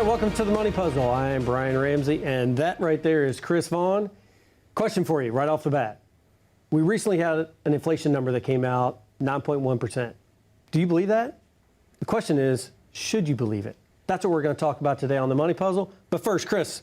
right, welcome to the Money Puzzle. I am Brian Ramsey, and that right there is Chris Vaughn. Question for you right off the bat. We recently had an inflation number that came out, 9.1%. Do you believe that? The question is, should you believe it? That's what we're going to talk about today on the Money Puzzle. But first, Chris,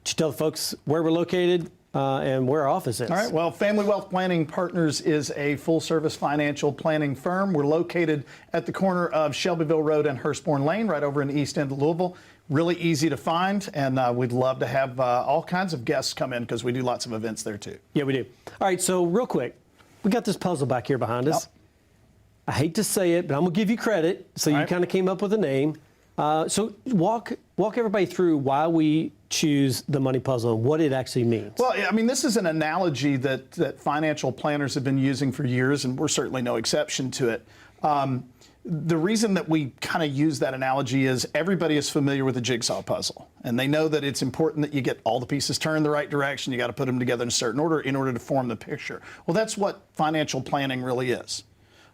could you tell the folks where we're located and where our office is? All right. Well, Family Wealth Planning Partners is a full-service financial planning firm. We're located at the corner of Shelbyville Road and Hurstbourne Lane, right over in the east end of Louisville. Really easy to find, and we'd love to have all kinds of guests come in because we do lots of events there too. Yeah, we do. All right, so real quick, we got this puzzle back here behind us. Yep. I hate to say it, but I'm going to give you credit. So you kind of came up with a name. So walk everybody through why we choose the Money Puzzle and what it actually means. Well, I mean, this is an analogy that financial planners have been using for years, and we're certainly no exception to it. The reason that we kind of use that analogy is everybody is familiar with the jigsaw puzzle, and they know that it's important that you get all the pieces turned the right direction. You got to put them together in a certain order in order to form the picture. Well, that's what financial planning really is.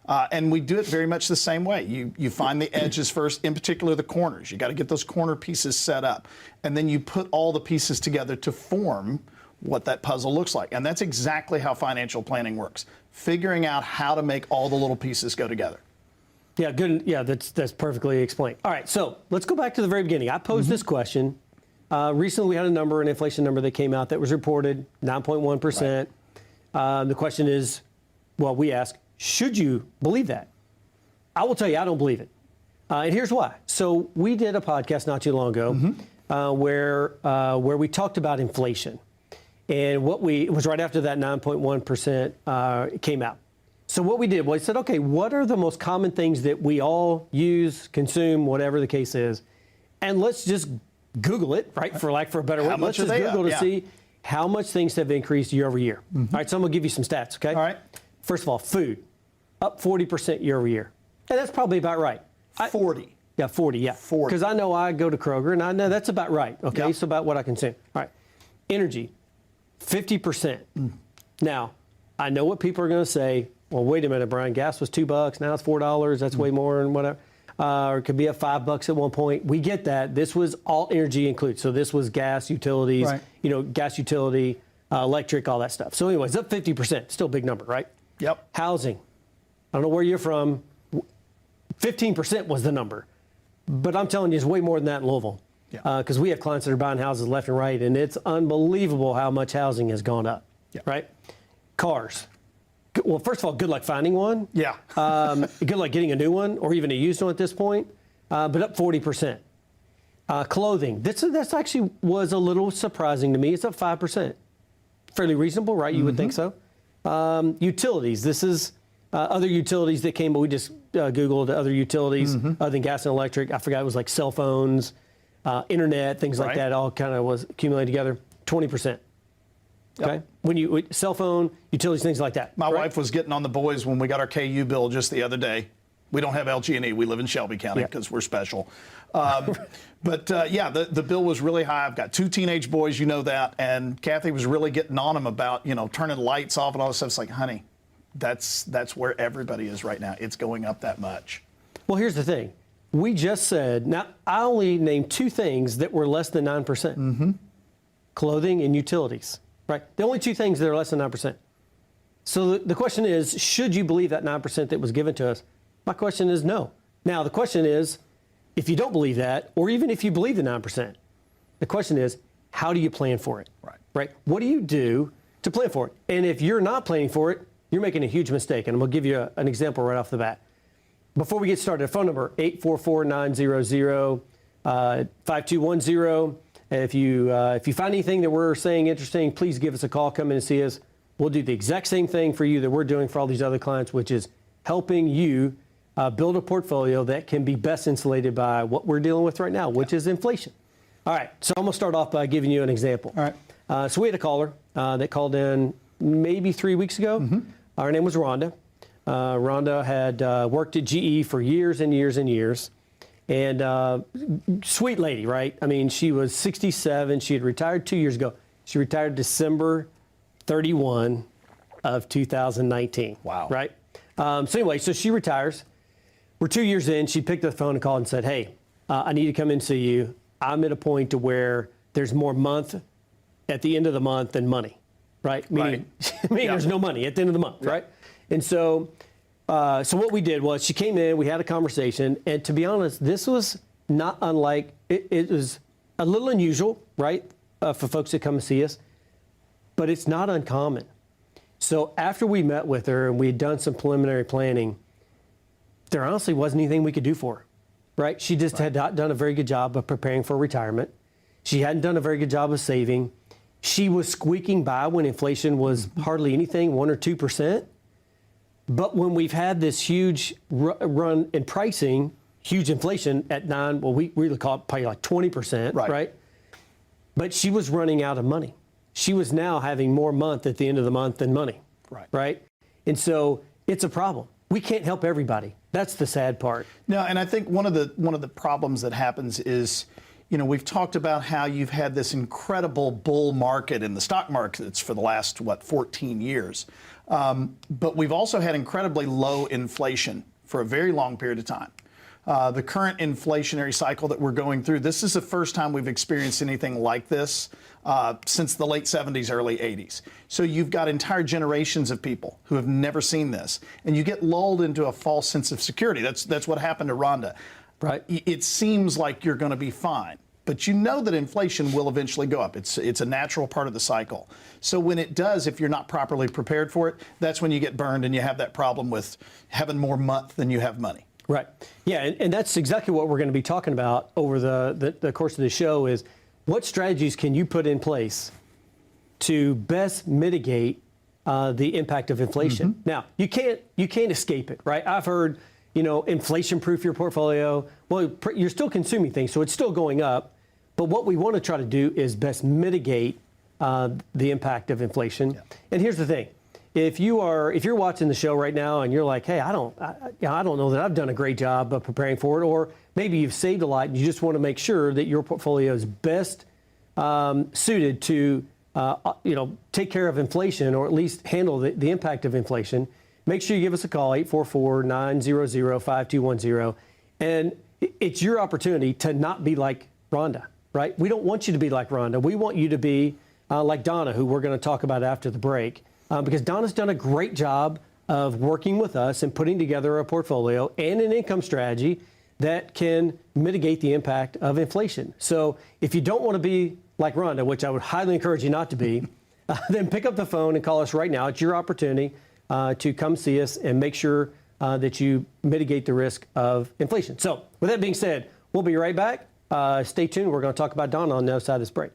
And we do it very much the same way. You find the edges first, in particular the corners. You got to get those corner pieces set up, and then you put all the pieces together to form what that puzzle looks like. And that's exactly how financial planning works, figuring out how to make all the little pieces go together. Yeah, good. Yeah, that's perfectly explained. All right, so let's go back to the very beginning. I posed this question. Recently, we had an inflation number that came out that was reported, 9.1%. Right. The question is, well, we ask, should you believe that? I will tell you, I don't believe it. And here's why. So we did a podcast not too long ago where we talked about inflation. And it was right after that 9.1% came out. So what we did was we said, okay, what are the most common things that we all use, consume, whatever the case is, and let's just Google it, right, for a better way. Let's just Google to see how much things have increased year over year. All right, so I'm going to give you some stats, okay? All right. First of all, food, up 40% year over year. And that's probably about right. 40. Yeah, 40, yeah. 40. Because I know I go to Kroger, and I know that's about right, okay? It's about what I consume. All right. Energy, 50%. Now, I know what people are going to say. Well, wait a minute, Brian, gas was $2, now it's $4, that's way more and whatever. Or it could be at $5 at one point. We get that. This was all energy included. So this was gas, utilities, gas utility, electric, all that stuff. So anyways, up 50%, still a big number, right? Yep. Housing, I don't know where you're from, 15% was the number. But I'm telling you, it's way more than that in Louisville. Because we have clients that are buying houses left and right, and it's unbelievable how much housing has gone up, right? Cars. Well, first of all, good luck finding one. Yeah. Good luck getting a new one or even a used one at this point, but up 40%. Clothing, that's actually was a little surprising to me. It's up 5%. Fairly reasonable, right? You would think so. Utilities, this is other utilities that came, but we just Googled other utilities other than gas and electric. I forgot, it was like cell phones, internet, things like that, all kind of was accumulated together, 20%. Okay. When cell phone, utilities, things like that. My wife was getting on the boys when we got our KU bill just the other day. We don't have LG&E. We live in Shelby County because we're special. But the bill was really high. I've got 2 teenage boys, you know that, and Kathy was really getting on them about turning lights off and all this stuff. It's like, honey, that's where everybody is right now. It's going up that much. Well, here's the thing. We just said, now I only named 2 things that were less than 9%. Clothing and utilities. Right, the only 2 things that are less than 9%. So the question is, should you believe that 9% that was given to us? My question is no. Now the question is, if you don't believe that, or even if you believe the 9%, the question is, how do you plan for it? Right. What do you do to plan for it? And if you're not planning for it, you're making a huge mistake. And I'm going to give you an example right off the bat. Before we get started, phone number 844-900-5210. If you find anything that we're saying interesting, please give us a call. Come in and see us. We'll do the exact same thing for you that we're doing for all these other clients, which is helping you build a portfolio that can be best insulated by what we're dealing with right now, which is inflation. All right, so I'm going to start off by giving you an example. All right. So we had a caller that called in maybe 3 weeks ago. Her name was Rhonda. Rhonda had worked at GE for years and years and years. And sweet lady, right? I mean, she was 67. She had retired 2 years ago. She retired December 31 of 2019. Wow. Right? So anyway, so she retires. We're 2 years in. She picked up the phone and called and said, hey, I need to come in and see you. I'm at a point to where there's more month at the end of the month than money, right? Meaning, there's no money at the end of the month, right? And so, so what we did was she came in, we had a conversation, and to be honest, this was not unlike, it was a little unusual, right, for folks to come and see us, but it's not uncommon. So after we met with her and we had done some preliminary planning, there honestly wasn't anything we could do for her, right? She just had not done a very good job of preparing for retirement. She hadn't done a very good job of saving. She was squeaking by when inflation was hardly anything, 1 or 2%. But when we've had this huge run in pricing, huge inflation at we really call it probably like 20%, right? But she was running out of money. She was now having more month at the end of the month than money, right? And so it's a problem. We can't help everybody. That's the sad part. No, and I think one of the problems that happens is, we've talked about how you've had this incredible bull market in the stock markets for the last, 14 years. But we've also had incredibly low inflation for a very long period of time. The current inflationary cycle that we're going through, this is the first time we've experienced anything like this since the late 70s, early 80s. So you've got entire generations of people who have never seen this, and you get lulled into a false sense of security. That's what happened to Rhonda. Right. It seems like you're going to be fine, but you know that inflation will eventually go up. It's a natural part of the cycle. So when it does, if you're not properly prepared for it, that's when you get burned and you have that problem with having more month than you have money. Right. Yeah, and that's exactly what we're going to be talking about over the course of the show is what strategies can you put in place to best mitigate the impact of inflation? Now, you can't escape it, right? I've heard, inflation-proof your portfolio. Well, you're still consuming things, so it's still going up. But what we want to try to do is best mitigate the impact of inflation. Yeah. And here's the thing. If you're watching the show right now and you're like, hey, I don't know that I've done a great job of preparing for it, or maybe you've saved a lot and you just want to make sure that your portfolio is best suited to take care of inflation or at least handle the impact of inflation, make sure you give us a call, 844-900-5210. And it's your opportunity to not be like Rhonda, right? We don't want you to be like Rhonda. We want you to be like Donna, who we're going to talk about after the break. Because Donna's done a great job of working with us and putting together a portfolio and an income strategy that can mitigate the impact of inflation. So if you don't want to be like Rhonda, which I would highly encourage you not to be, then pick up the phone and call us right now. It's your opportunity to come see us and make sure that you mitigate the risk of inflation. So with that being said, we'll be right back. Stay tuned. We're going to talk about Donna on the other side of this break.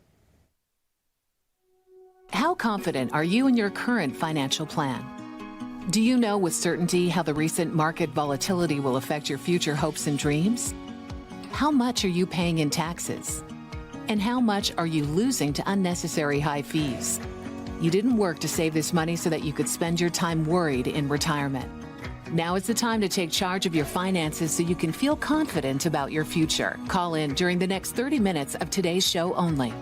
How confident are you in your current financial plan? Do you know with certainty how the recent market volatility will affect your future hopes and dreams? How much are you paying in taxes? And how much are you losing to unnecessary high fees? You didn't work to save this money so that you could spend your time worried in retirement. Now is the time to take charge of your finances so you can feel confident about your future. Call in during the next 30 minutes of today's show only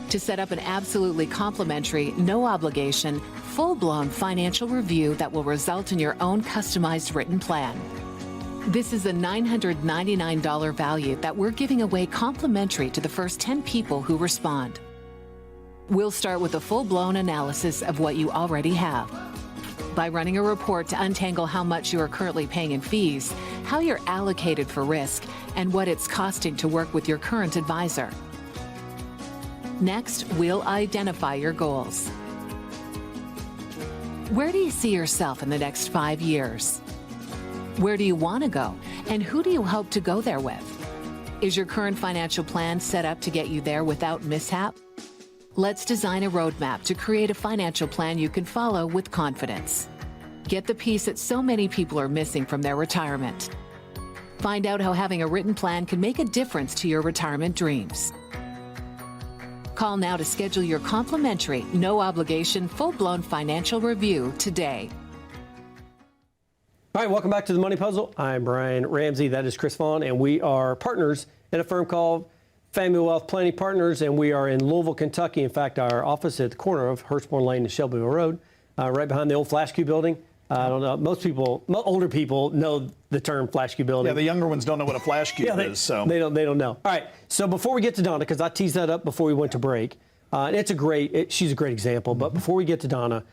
to set up an absolutely complimentary, no obligation, full-blown financial review that will result in your own customized written plan. This is a $999 value that we're giving away complimentary to the first 10 people who respond. We'll start with a full-blown analysis of what you already have by running a report to untangle how much you are currently paying in fees, how you're allocated for risk, and what it's costing to work with your current advisor. Next, we'll identify your goals. Where do you see yourself in the next 5 years? Where do you want to go? And who do you hope to go there with? Is your current financial plan set up to get you there without mishap? Let's design a roadmap to create a financial plan you can follow with confidence. Get the piece that so many people are missing from their retirement. Find out how having a written plan can make a difference to your retirement dreams. Call now to schedule your complimentary, no obligation, full-blown financial review today. All right, welcome back to the Money Puzzle. I'm Brian Ramsey. That is Chris Vaughn, and we are partners in a firm called Family Wealth Planning Partners, and we are in Louisville, Kentucky. In fact, our office is at the corner of Hurstbourne Lane and Shelbyville Road, right behind the old Flash Q building. I don't know. Most people, older people, know the term flash cube building. Yeah, the younger ones don't know what a flash cube is. So they don't know. All right. So before we get to Donna, because I teased that up before we went to break, and she's a great example. But before we get to Donna,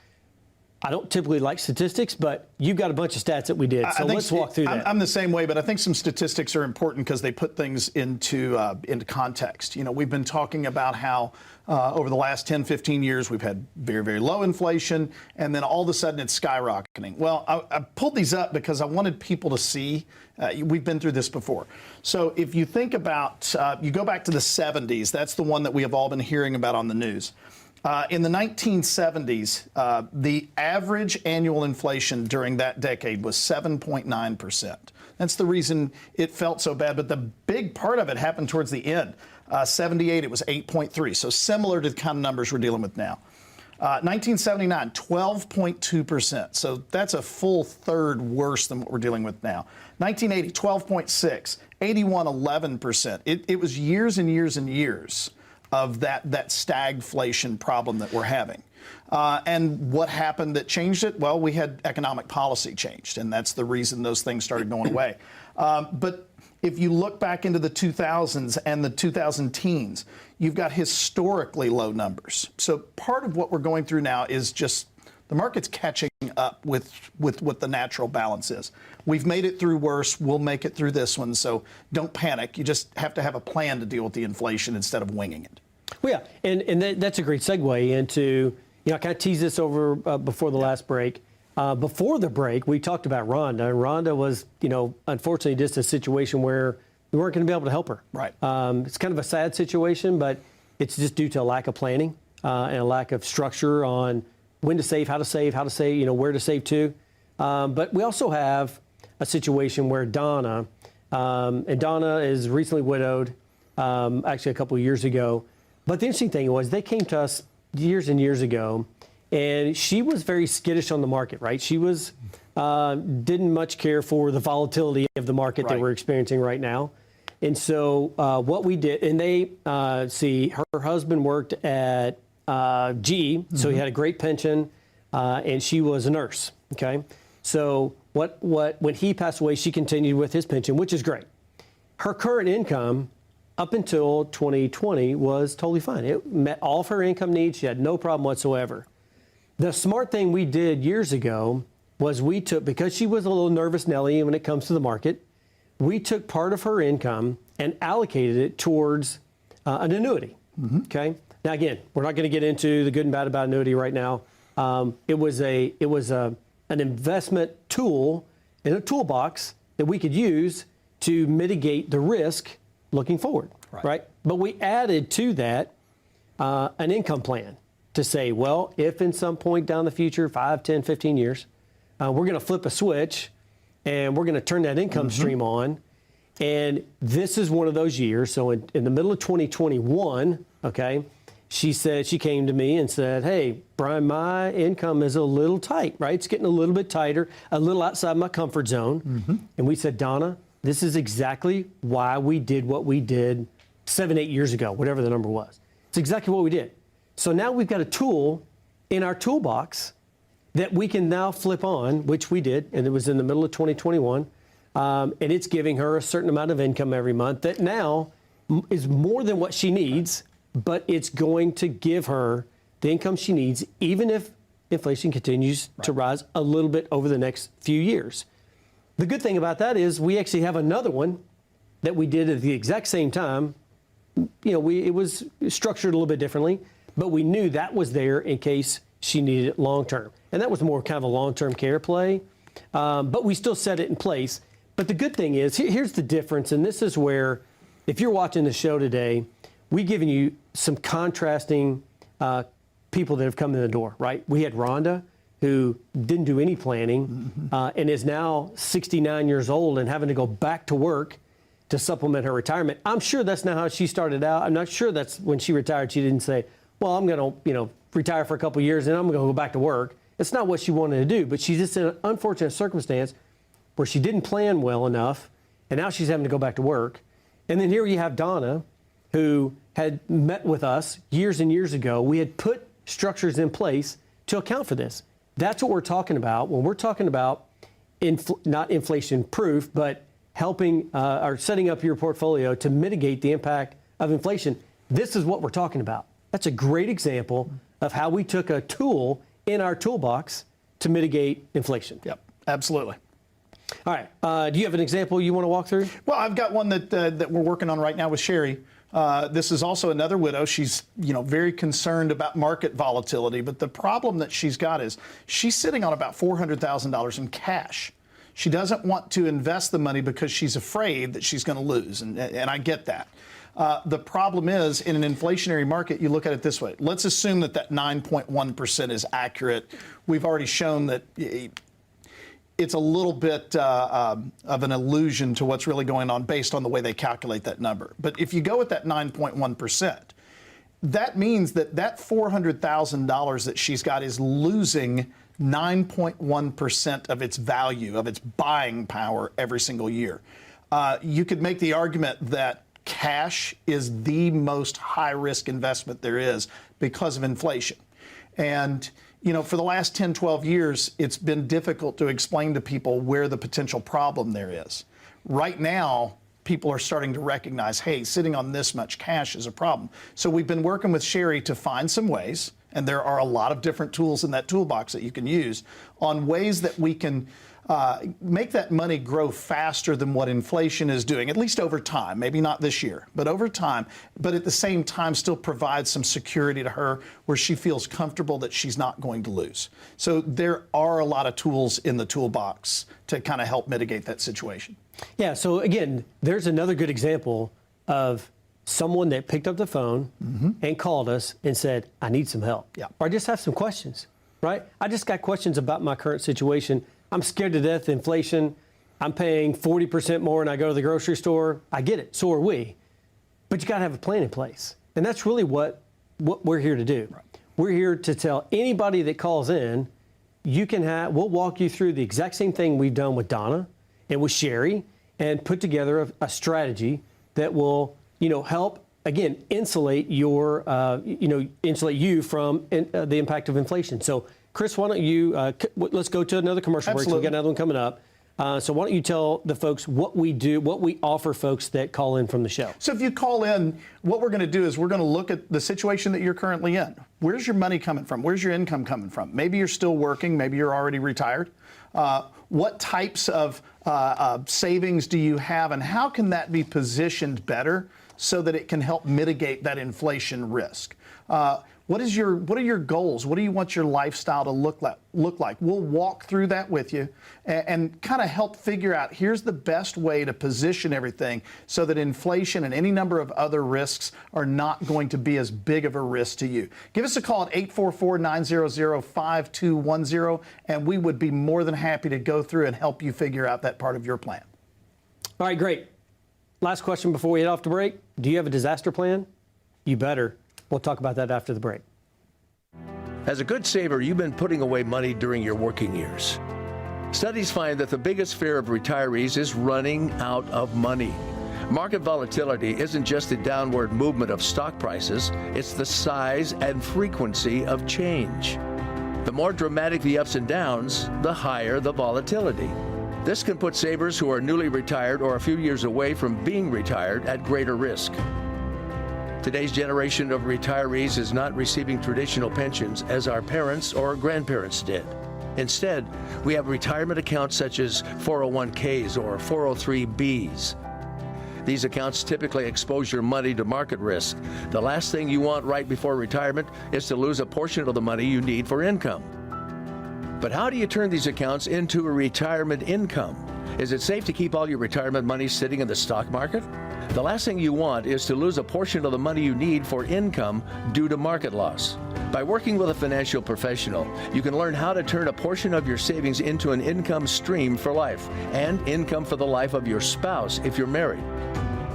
I don't typically like statistics, but you've got a bunch of stats that we did. So let's walk through that. I'm the same way, but I think some statistics are important because they put things into context. You know, we've been talking about how over the last 10, 15 years, we've had very, very low inflation, and then all of a sudden it's skyrocketing. Well, I pulled these up because I wanted people to see. We've been through this before. So if you think about, you go back to the 70s, that's the one that we have all been hearing about on the news. In the 1970s, the average annual inflation during that decade was 7.9%. That's the reason it felt so bad, but the big part of it happened towards the end. 78, it was 8.3, so similar to the kind of numbers we're dealing with now. 1979, 12.2%, so that's a full third worse than what we're dealing with now. 1980, 12.6, 81, 11%. It was years and years and years of that stagflation problem that we're having. And what happened that changed it? Well, we had economic policy changed, and that's the reason those things started going away. But if you look back into the 2000s and the 2000 teens, you've got historically low numbers. So part of what we're going through now is just the market's catching up with what the natural balance is. We've made it through worse. We'll make it through this one. So don't panic. You just have to have a plan to deal with the inflation instead of winging it. Well, yeah, and that's a great segue into, I kind of teased this over before the last break. Before the break, we talked about Rhonda. Rhonda was, unfortunately just a situation where we weren't going to be able to help her. Right. It's kind of a sad situation, but it's just due to a lack of planning and a lack of structure on when to save, how to save, where to save to. But we also have a situation where Donna, and Donna is recently widowed, actually a couple of years ago. But the interesting thing was they came to us years and years ago, and she was very skittish on the market, right? She was didn't much care for the volatility of the market that we're experiencing right now. And so what we did, and they her husband worked at GE, so he had a great pension, and she was a nurse. Okay, so when he passed away, she continued with his pension, which is great. Her current income up until 2020 was totally fine. It met all of her income needs. She had no problem whatsoever. The smart thing we did years ago was we took, because she was a little nervous Nelly when it comes to the market, we took part of her income and allocated it towards an annuity. Okay. Now again, we're not going to get into the good and bad about annuity right now. It was an investment tool in a toolbox that we could use to mitigate the risk looking forward, right? But we added to that an income plan to say, well, if in some point down the future, 5, 10, 15 years, we're going to flip a switch and we're going to turn that income stream on. And this is one of those years. So in the middle of 2021, okay, she came to me and said, hey, Brian, my income is a little tight, right? It's getting a little bit tighter, a little outside my comfort zone. And we said, Donna, this is exactly why we did what we did 7, 8 years ago, whatever the number was. It's exactly what we did. So now we've got a tool in our toolbox that we can now flip on, which we did, and it was in the middle of 2021, and it's giving her a certain amount of income every month that now is more than what she needs, but it's going to give her the income she needs, even if inflation continues to rise a little bit over the next few years. The good thing about that is we actually have another one that we did at the exact same time. It was structured a little bit differently, but we knew that was there in case she needed it long term. And that was more kind of a long-term care play, but we still set it in place. But the good thing is, here's the difference, and this is where, if you're watching the show today, we've given you some contrasting people that have come in the door, right? We had Rhonda, who didn't do any planning and is now 69 years old and having to go back to work to supplement her retirement. I'm sure that's not how she started out. I'm not sure that's when she retired. She didn't say, well, I'm going to retire for a couple of years and I'm going to go back to work. It's not what she wanted to do, but she's just in an unfortunate circumstance where she didn't plan well enough, and now she's having to go back to work. And then here you have Donna, who had met with us years and years ago. We had put structures in place to account for this. That's what we're talking about when we're talking about not inflation proof, but helping or setting up your portfolio to mitigate the impact of inflation. This is what we're talking about. That's a great example of how we took a tool in our toolbox to mitigate inflation. Yep, absolutely. All right. Do you have an example you want to walk through? Well, I've got one that we're working on right now with Sherry. This is also another widow. She's, very concerned about market volatility, but the problem that she's got is she's sitting on about $400,000 in cash. She doesn't want to invest the money because she's afraid that she's going to lose, and I get that. The problem is, in an inflationary market, you look at it this way. Let's assume that 9.1% is accurate. We've already shown that it's a little bit of an illusion to what's really going on based on the way they calculate that number. But if you go with that 9.1%, that means that $400,000 that she's got is losing 9.1% of its value, of its buying power every single year. You could make the argument that cash is the most high-risk investment there is because of inflation. And for the last 10, 12 years, it's been difficult to explain to people where the potential problem there is. Right now, people are starting to recognize, hey, sitting on this much cash is a problem. So we've been working with Sherry to find some ways, and there are a lot of different tools in that toolbox that you can use, on ways that we can make that money grow faster than what inflation is doing, at least over time, maybe not this year, but over time, but at the same time still provide some security to her where she feels comfortable that she's not going to lose. So there are a lot of tools in the toolbox to kind of help mitigate that situation. Yeah, so again, there's another good example of someone that picked up the phone and called us and said, I need some help. Yeah. Or I just have some questions, right? I just got questions about my current situation. I'm scared to death of inflation. I'm paying 40% more when I go to the grocery store. I get it. So are we. But you got to have a plan in place. And that's really what we're here to do. Right. We're here to tell anybody that calls in, we'll walk you through the exact same thing we've done with Donna and with Sherry, and put together a strategy that will, help, again, insulate you from the impact of inflation. So, Chris, why don't you, let's go to another commercial break. So we've got another one coming up. So why don't you tell the folks what we do, what we offer folks that call in from the show. So if you call in, what we're going to do is we're going to look at the situation that you're currently in. Where's your money coming from? Where's your income coming from? Maybe you're still working. Maybe you're already retired. What types of savings do you have, and how can that be positioned better so that it can help mitigate that inflation risk? What are your goals? What do you want your lifestyle to look like? We'll walk through that with you and kind of help figure out, here's the best way to position everything so that inflation and any number of other risks are not going to be as big of a risk to you. Give us a call at 844-900-5210, and we would be more than happy to go through and help you figure out that part of your plan. All right, great. Last question before we head off to break. Do you have a disaster plan? You better. We'll talk about that after the break. As a good saver, you've been putting away money during your working years. Studies find that the biggest fear of retirees is running out of money. Market volatility isn't just the downward movement of stock prices, it's the size and frequency of change. The more dramatic the ups and downs, the higher the volatility. This can put savers who are newly retired or a few years away from being retired at greater risk. Today's generation of retirees is not receiving traditional pensions as our parents or grandparents did. Instead, we have retirement accounts such as 401ks or 403bs. These accounts typically expose your money to market risk. The last thing you want right before retirement is to lose a portion of the money you need for income. But how do you turn these accounts into a retirement income? Is it safe to keep all your retirement money sitting in the stock market? The last thing you want is to lose a portion of the money you need for income due to market loss. By working with a financial professional, you can learn how to turn a portion of your savings into an income stream for life and income for the life of your spouse if you're married.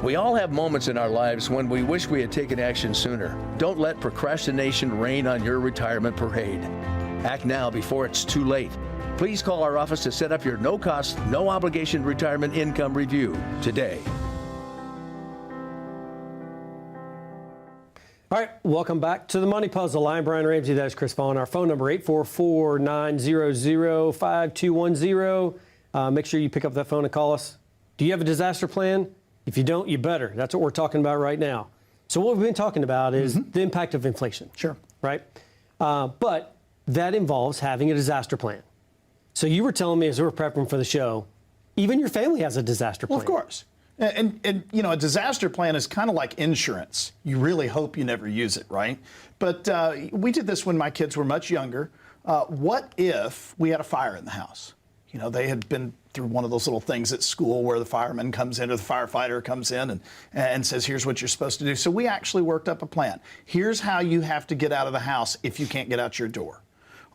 We all have moments in our lives when we wish we had taken action sooner. Don't let procrastination reign on your retirement parade. Act now before it's too late. Please call our office to set up your no-cost, no-obligation retirement income review today. All right, welcome back to the Money Puzzle. I'm Brian Ramsey. That is Chris Vaughn. Our phone number, 844-900-5210. Make sure you pick up that phone and call us. Do you have a disaster plan? If you don't, you better. That's what we're talking about right now. So what we've been talking about is the impact of inflation. Sure. Right? But that involves having a disaster plan. So you were telling me as we were prepping for the show, even your family has a disaster plan. Well, of course. And a disaster plan is kind of like insurance. You really hope you never use it, right? But we did this when my kids were much younger. What if we had a fire in the house? They had been through one of those little things at school where the fireman comes in or the firefighter comes in and says, here's what you're supposed to do. So we actually worked up a plan. Here's how you have to get out of the house if you can't get out your door.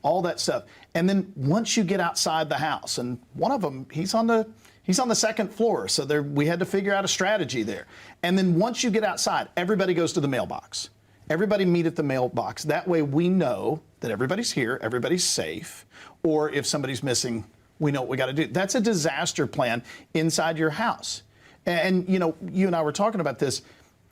All that stuff. And then once you get outside the house, and one of them, he's on the second floor, so we had to figure out a strategy there. And then once you get outside, everybody goes to the mailbox. Everybody meet at the mailbox. That way we know that everybody's here, everybody's safe, or if somebody's missing, we know what we got to do. That's a disaster plan inside your house. And you and I were talking about this.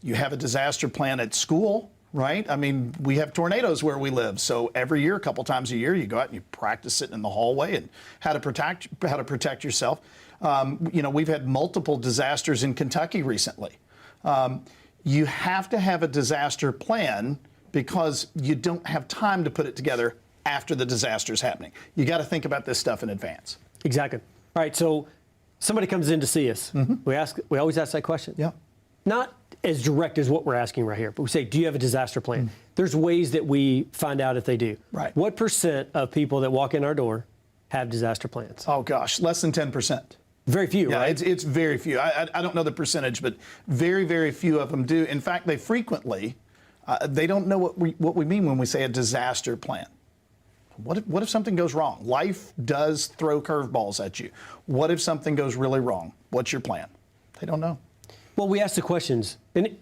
You have a disaster plan at school, right? I mean, we have tornadoes where we live. So every year, a couple times a year, you go out and you practice sitting in the hallway and how to protect yourself. We've had multiple disasters in Kentucky recently. You have to have a disaster plan because you don't have time to put it together after the disaster's happening. You got to think about this stuff in advance. Exactly. All right, so somebody comes in to see us. We always ask that question. Yeah. Not as direct as what we're asking right here, but we say, do you have a disaster plan? There's ways that we find out if they do. Right. What % of people that walk in our door have disaster plans? Oh, gosh, less than 10%. Very few, yeah, right? It's very few. I don't know the percentage, but very, very few of them do. In fact, they frequently, they don't know what we mean when we say a disaster plan. What if something goes wrong? Life does throw curveballs at you. What if something goes really wrong? What's your plan? They don't know. Well, we ask the questions. And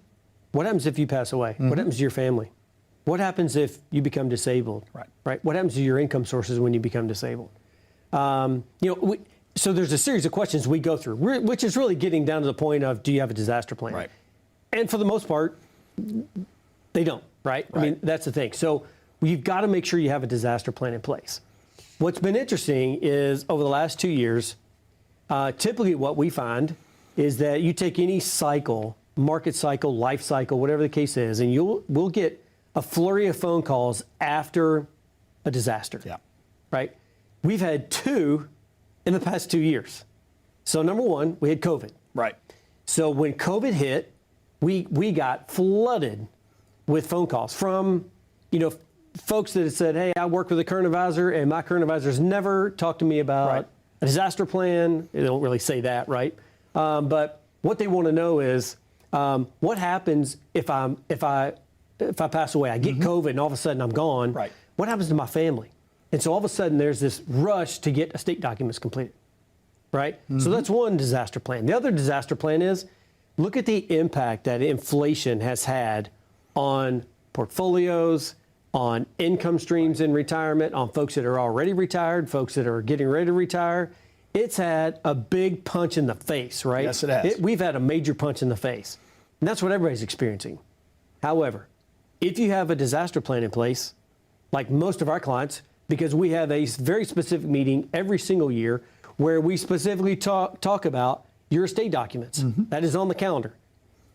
what happens if you pass away? What happens to your family? What happens if you become disabled? Right. What happens to your income sources when you become disabled? So there's a series of questions we go through, which is really getting down to the point of, do you have a disaster plan? Right. And for the most part, they don't, right? I mean, that's the thing. So you've got to make sure you have a disaster plan in place. What's been interesting is over the last 2 years, typically what we find is that you take any cycle, market cycle, life cycle, whatever the case is, and we'll get a flurry of phone calls after a disaster. Yeah. Right? We've had 2 in the past 2 years. So number one, we had COVID. Right. So when COVID hit, we got flooded with phone calls from, folks that had said, hey, I work with a current advisor, and my current advisor's never talked to me about a disaster plan. They don't really say that, right? But what they want to know is what happens if I pass away? I get COVID, and all of a sudden I'm gone. Right. What happens to my family? And so all of a sudden there's this rush to get estate documents completed, right? So that's one disaster plan. The other disaster plan is look at the impact that inflation has had on portfolios, on income streams in retirement, on folks that are already retired, folks that are getting ready to retire. It's had a big punch in the face, right? Yes, it has. We've had a major punch in the face. And that's what everybody's experiencing. However, if you have a disaster plan in place, like most of our clients, because we have a very specific meeting every single year where we specifically talk about your estate documents. That is on the calendar.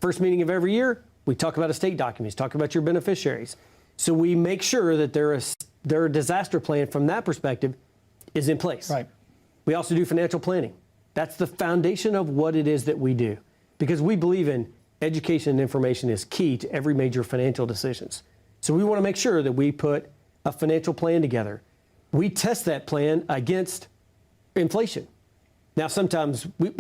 First meeting of every year, we talk about estate documents, talk about your beneficiaries. So we make sure that their disaster plan from that perspective is in place. Right. We also do financial planning. That's the foundation of what it is that we do, because we believe in education and information is key to every major financial decisions. So we want to make sure that we put a financial plan together. We test that plan against inflation. Now, sometimes we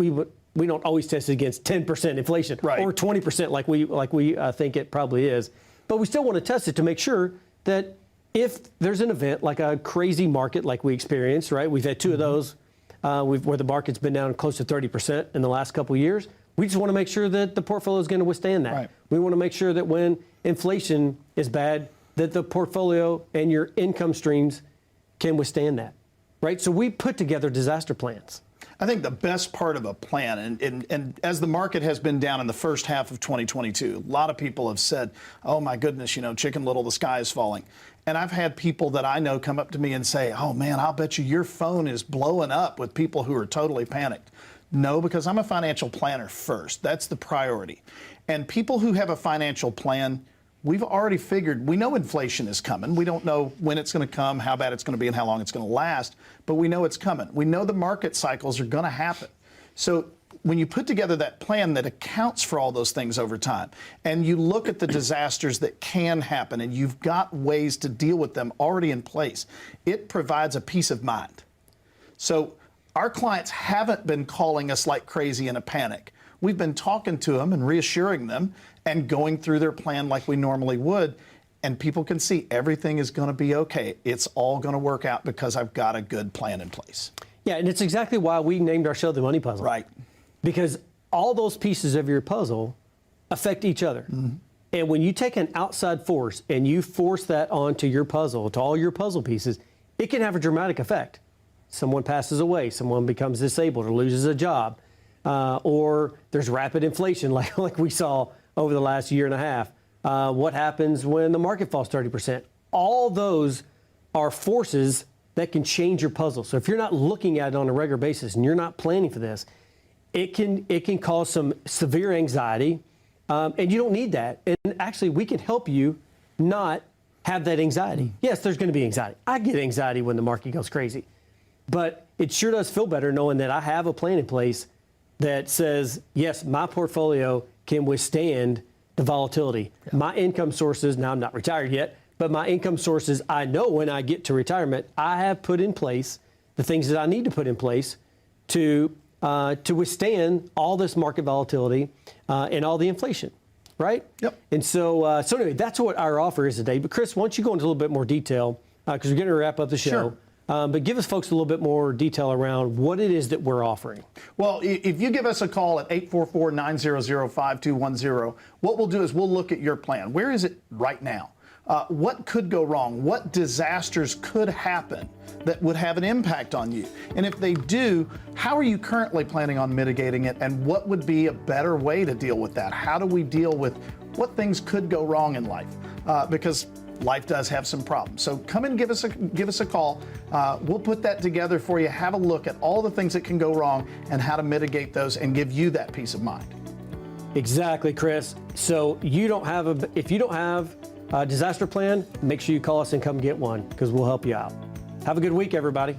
don't always test it against 10% inflation or 20% like we think it probably is. But we still want to test it to make sure that if there's an event like a crazy market like we experienced, right? We've had 2 of those where the market's been down close to 30% in the last couple of years. We just want to make sure that the portfolio is going to withstand that. Right. We want to make sure that when inflation is bad, that the portfolio and your income streams can withstand that, right? So we put together disaster plans. I think the best part of a plan, and as the market has been down in the first half of 2022, a lot of people have said, oh my goodness, Chicken Little, the sky is falling. And I've had people that I know come up to me and say, oh man, I'll bet you your phone is blowing up with people who are totally panicked. No, because I'm a financial planner first. That's the priority. And people who have a financial plan, we've already figured, we know inflation is coming. We don't know when it's going to come, how bad it's going to be, and how long it's going to last, but we know it's coming. We know the market cycles are going to happen. So when you put together that plan that accounts for all those things over time, and you look at the disasters that can happen, and you've got ways to deal with them already in place, it provides a peace of mind. So our clients haven't been calling us like crazy in a panic. We've been talking to them and reassuring them and going through their plan like we normally would. And people can see everything is going to be okay. It's all going to work out because I've got a good plan in place. Yeah, and it's exactly why we named our show The Money Puzzle. Right. Because all those pieces of your puzzle affect each other. Mm-hmm. And when you take an outside force and you force that onto your puzzle, to all your puzzle pieces, it can have a dramatic effect. Someone passes away, someone becomes disabled or loses a job, or there's rapid inflation like we saw over the last year and a half. What happens when the market falls 30%? All those are forces that can change your puzzle. So if you're not looking at it on a regular basis and you're not planning for this, it can cause some severe anxiety, and you don't need that. And actually, we can help you not have that anxiety. Yes, there's going to be anxiety. I get anxiety when the market goes crazy. But it sure does feel better knowing that I have a plan in place that says, yes, my portfolio can withstand the volatility. Yeah. My income sources, now I'm not retired yet, but my income sources, I know when I get to retirement, I have put in place the things that I need to put in place to withstand all this market volatility and all the inflation, right? Yep. And so anyway, that's what our offer is today. But Chris, why don't you go into a little bit more detail, because we're going to wrap up the show. Sure. But give us folks a little bit more detail around what it is that we're offering. Well, if you give us a call at 844-900-5210, what we'll do is we'll look at your plan. Where is it right now? What could go wrong? What disasters could happen that would have an impact on you? And if they do, how are you currently planning on mitigating it? And what would be a better way to deal with that? How do we deal with what things could go wrong in life? Because life does have some problems. So come and give us a call. We'll put that together for you. Have a look at all the things that can go wrong and how to mitigate those and give you that peace of mind. Exactly, Chris. So if you don't have a disaster plan, make sure you call us and come get one, because we'll help you out. Have a good week, everybody.